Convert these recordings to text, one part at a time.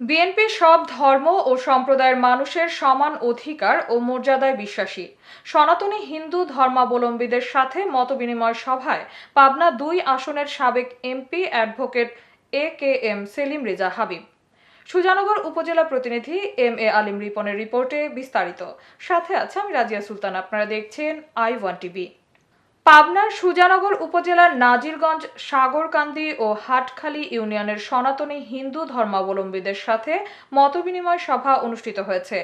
BNP সব ধর্ম ও সম্প্রদায়ের মানুষের সমান অধিকার ও মর্যাদায় বিশ্বাসী। সনাতনী হিন্দু ধর্মাবলম্বীদের সাথে মতবিনিময় সভায় পাবনা ২ আসনের সাবেক MP advocate A K M. Selim Reza Habib. Sujanagar উপজেলা প্রতিনিধি এম.এ. আলিম রিপনের রিপোর্টে বিস্তারিত। সাথে আছে আমি রাজিয়া সুলতান। আপনারা দেখছেন I1 টিভি। পাবনার সুজানগর উপজেলার নাজিরগঞ্জ, সাগরকান্দি ও হাটখালী ইউনিয়নের সনাতনী হিন্দু ধর্মাবলম্বীদের সাথে মতবিনিময় সভা অনুষ্ঠিত হয়েছে।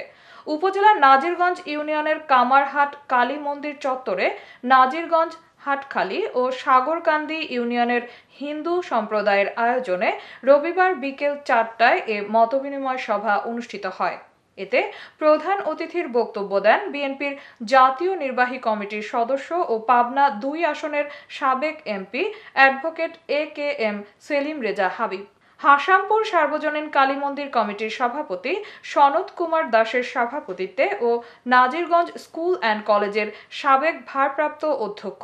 উপজেলার নাজিরগঞ্জ ইউনিয়নের কামারহাট কালী মন্দির চত্বরে নাজিরগঞ্জ, হাটখালী ও সাগরকান্দি ইউনিয়নের হিন্দু সম্প্রদায়ের আয়োজনে রবিবার বিকেল ৪টায় এ মতবিনিময় সভা অনুষ্ঠিত হয়। এতে প্রধান অতিথির বক্তব্য দেন বিএনপির জাতীয় নির্বাহী কমিটির সদস্য ও পাবনা ২ আসনের সাবেক MP advocate A K M. Selim Reza Habib. Hasampur সার্বজনীন কালী মন্দির কমিটির সভাপতি সনৎ কুমার দাসের সভাপতিত্বে ও নাজিরগঞ্জ স্কুল অ্যান্ড কলেজের সাবেক ভারপ্রাপ্ত অধ্যক্ষ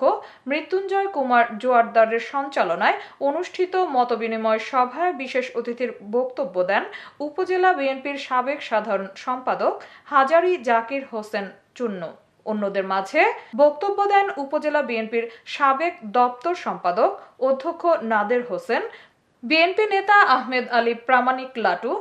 মৃত্যুঞ্জয় কুমার জোয়ারদারের সঞ্চালনায় অনুষ্ঠিত মতবিনিময় সভায় বিশেষ অতিথির বক্তব্য দেন উপজেলা বিএনপির সাবেক সাধারণ সম্পাদক হাজারী জাকির হোসেন চুন্নু। অন্যদের মাঝে বক্তব্য দেন উপজেলা বিএনপির সাবেক দপ্তর সম্পাদক অধ্যক্ষ নাদের হোসেন, বিএনপি নেতা আহমেদ আলী প্রামাণিক লাটু,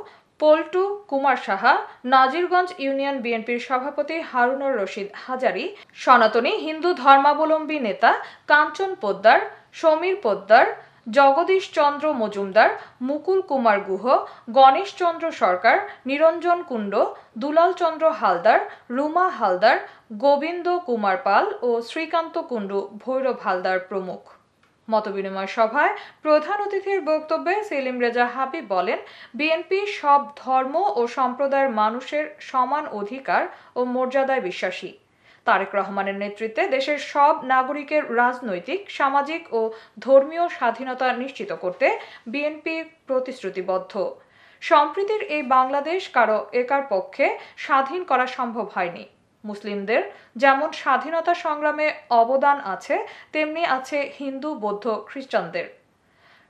পল্টু কুমার সাহা, নাজিরগঞ্জ ইউনিয়ন বিএনপির সভাপতি হারুনুর রশিদ হাজারী, সনাতনী হিন্দু ধর্মাবলম্বী নেতা কাঞ্চন পোদ্দার, সমীর পোদ্দার, জগদীশ চন্দ্র মজুমদার, মুকুল কুমার গুহ, গণেশ চন্দ্র সরকার, নিরঞ্জন কুণ্ড, দুলাল চন্দ্র হালদার, রুমা হালদার, গোবিন্দ কুমার পাল ও শ্রীকান্ত কুণ্ডু, ভৈরব হালদার প্রমুখ। মতবিনিময় সভায় প্রধান অতিথির বক্তব্যে সেলিম রেজা হাবিব বলেন, বিএনপি সব ধর্ম ও সম্প্রদায়ের মানুষের সমান অধিকার ও মর্যাদায় বিশ্বাসী। তারেক রহমানের নেতৃত্বে দেশের সব নাগরিকের রাজনৈতিক, সামাজিক ও ধর্মীয় স্বাধীনতা নিশ্চিত করতে বিএনপি প্রতিশ্রুতিবদ্ধ। সম্প্রীতির এই বাংলাদেশ কারো একার পক্ষে স্বাধীন করা সম্ভব হয়নি। মুসলিমদের যেমন স্বাধীনতা সংগ্রামে অবদান আছে, তেমনি আছে হিন্দু, বৌদ্ধ, খ্রিস্টানদের।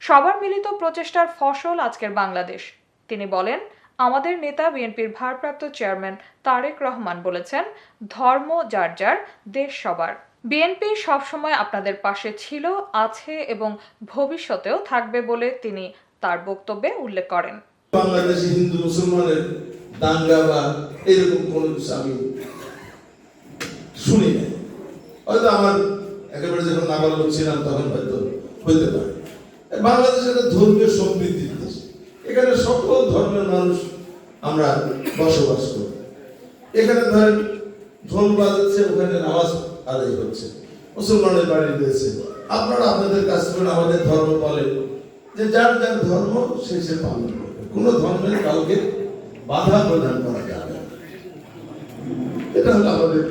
সবার মিলিত প্রচেষ্টার ফসল আজকের বাংলাদেশ। তিনি বলেন, আমাদের নেতা বিএনপির ভারপ্রাপ্ত চেয়ারম্যান তারেক রহমান বলেছেন, ধর্ম যার যার, দেশ সবার। বিএনপি সবসময় আপনাদের পাশে ছিল, আছে এবং ভবিষ্যতেও থাকবে বলে তিনি তার বক্তব্যে উল্লেখ করেন। বাংলাদেশি হিন্দু মুসলমানের দাঙ্গা বা এরকম কোনো কিছু আমি শুনি না। হয়তো আমার একেবারে যখন নাবালক ছিলাম তখন হয়তো হইতে পারে। বাংলাদেশ একটা ধর্মীয় সমৃদ্ধির দেশ। এখানে সকল ধর্মের মানুষ আমরা বসবাস করি। এখানে ধরেন ঢোল বাজাচ্ছে, ওখানে নামাজ আদায় হচ্ছে, মুসলমানের বাড়ি রয়েছে। আপনারা আপনাদের কাজ করে আমাদের ধর্ম বলেন যে যার যার ধর্ম সে পালন করবে, কোনো ধর্মের কাউকে বাধা প্রদান করা যাবে না। এটা হলো আমাদের,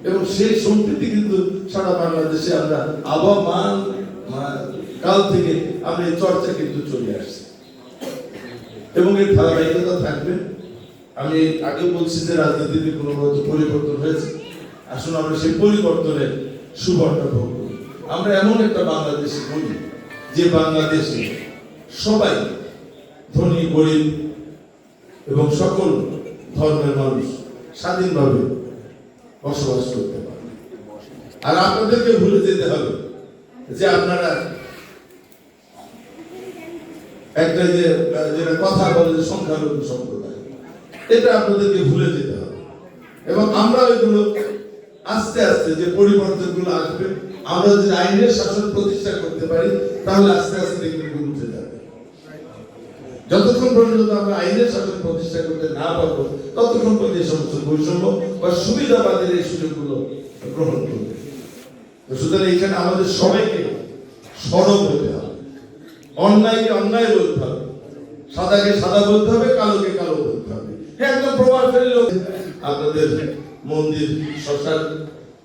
এবং সেই সম্প্রীতি কিন্তু সারা বাংলাদেশে আমরা আবহমান কাল থেকে আমরা এই চর্চা কিন্তু চলে আসছে এবং এর ধারাবাহিকতা থাকবে। আমি আগে বলছি যে রাজনীতিতে কোনো পরিবর্তন হয়েছে, আসলে আমরা সেই পরিবর্তনের সুবর্ণ ভোগ করি। আমরা এমন একটা বাংলাদেশে বলি যে বাংলাদেশে সবাই ধনী, গরিব এবং সকল ধর্মের মানুষ স্বাধীনভাবে বসবাস করতে পারে। আর আপনাদেরকে ভুলে যেতে হবে যে আপনারা একটা যেটা কথা বলে যে সংখ্যালঘু সম্প্রদায়, এটা আপনাদেরকে ভুলে যেতে হবে। এবং আমরা ওইগুলো আস্তে আস্তে যে পরিবর্তন গুলো আসবে, আমরা যদি আইনের শাসন প্রতিষ্ঠা করতে পারি তাহলে আস্তে আস্তে এগুলো উঠে যাবে। যতক্ষণ পর্যন্ত আমরা আইনের শাসন প্রতিষ্ঠা করতে না পারবো ততক্ষণ পর্যন্ত এই সমস্ত বৈষম্য বা সুবিধাবাদের এই সুযোগগুলো গ্রহণ করবে। সুতরাং এখানে আমাদের সবাইকে সরব হতে হবে, অন্যায়কে অন্যায় বলতে হবে, সাদাকে সাদা বলতে হবে, কালোকে কালো বলতে হবে। হ্যাঁ, একদম প্রভাব ফেললেও আপনাদের মন্দির, শ্মশান,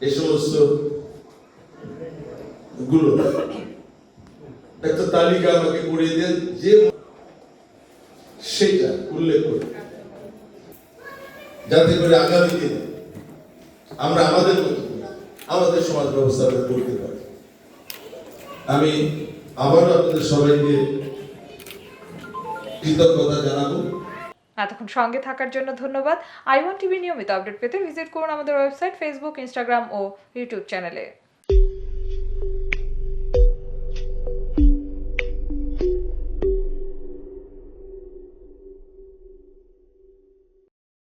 এই সমস্ত গুলো একটা তালিকা আমাকে পড়িয়ে দেন, যে সেটা উল্লেখ করে, যাতে করে আগামী দিনে আমরা আমাদের সমাজ ব্যবস্থা করতে পারি। আমি আবারও আপনাদের সবাইকে কৃতজ্ঞতা জানাবো। এতক্ষণ সঙ্গে থাকার জন্য ধন্যবাদ। i1 টিভি নিয়মিত আপডেট পেতে ভিজিট করুন আমাদের ওয়েবসাইট, ফেসবুক, ইনস্টাগ্রাম ও ইউটিউব চ্যানেলে।